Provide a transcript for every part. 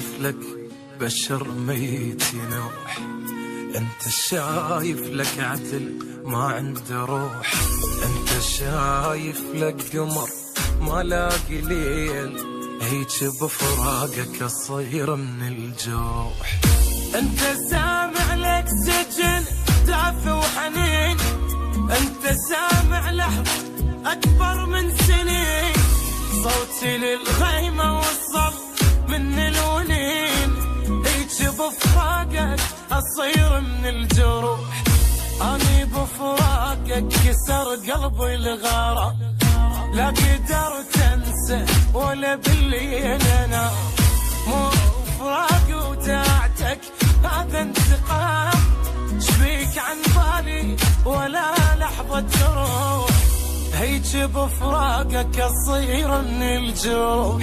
شايف لك بشر ميت ينوح، انت شايف لك عدل ما عنده روح، انت شايف لك قمر ما لاقي ليل، هيج بفراقك اصير من الجروح. انت سامع لك سجن دافي وحنين، انت سامع لحظة اكبر من سنين، صوتي للغيمة وصل من الونين، هيج بفراقك اصير من الجروح. اني بفراقك كسر قلبي الغارة، لا قدرت انسى ولا بالليل انا، مو فراق وداعتك هذا انتقام، شبيك عن بالي ولا لحظة تروح، هيج بفراقك اصير من الجروح.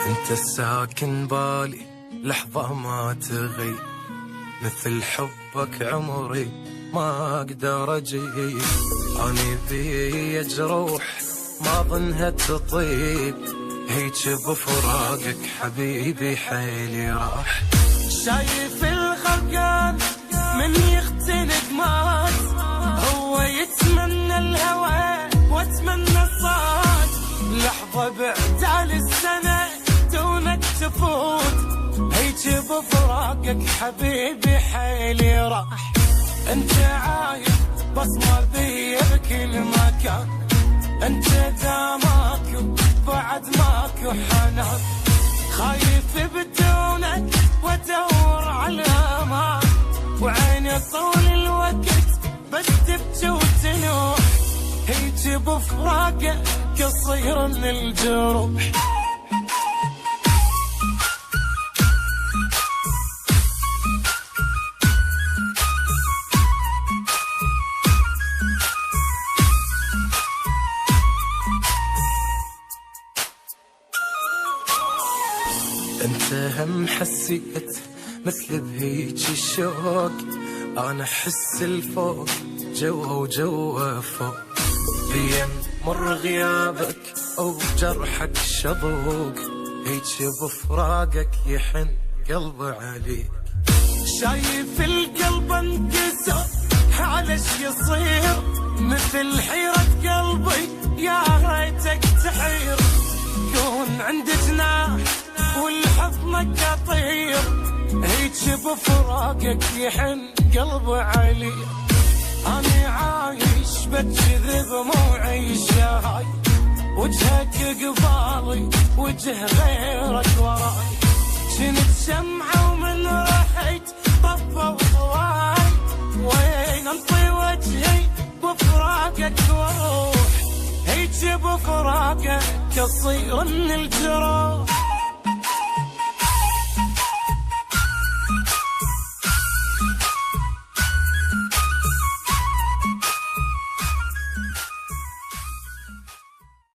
انت ساكن بالي لحظة ما تغيب، مثل حبك عمري ما اقدر اجيب، اني بي جروح ما ظنها تطيب، هيج بفراقك حبيبي حيلي راح. شايف الخلقان من يختنق مات، هو يتمنى الهوى واتمنى الصاد، لحظة بعد السنة دونك تفوت، هيج بفراقك حبيبي حيلي راح. انت عايش بصمة بي بكل مكان، انت دا ماكو بعد ماكو حنان، خايف بدونك وادور على امان، وعيني طول الوقت بس تبكي وتنوح، هيج بفراقك قصير من الجروح. انت هم حسيت مثل بهيج الشوق، انا احس الفوق جوا وجوا فوق، بين مر غيابك او جرحك شظوق، هيج بفراقك يحن قلبي عليك. شايف القلب انكسر حالش يصير، مثل حيرة قلبي يا ريتك تحير، كون عندي جناح والحضنك اطير، هيج بفراقك يحن قلبي علي، اني عايش بتجذب مو عيشه هاي، وجهك قبالي وجه غيرك وراي، كنت شمعة ومن رحت طفى وضواي، وين انطي وجهي بفراقك واروح، هيج بفراقك اصير من الجروح.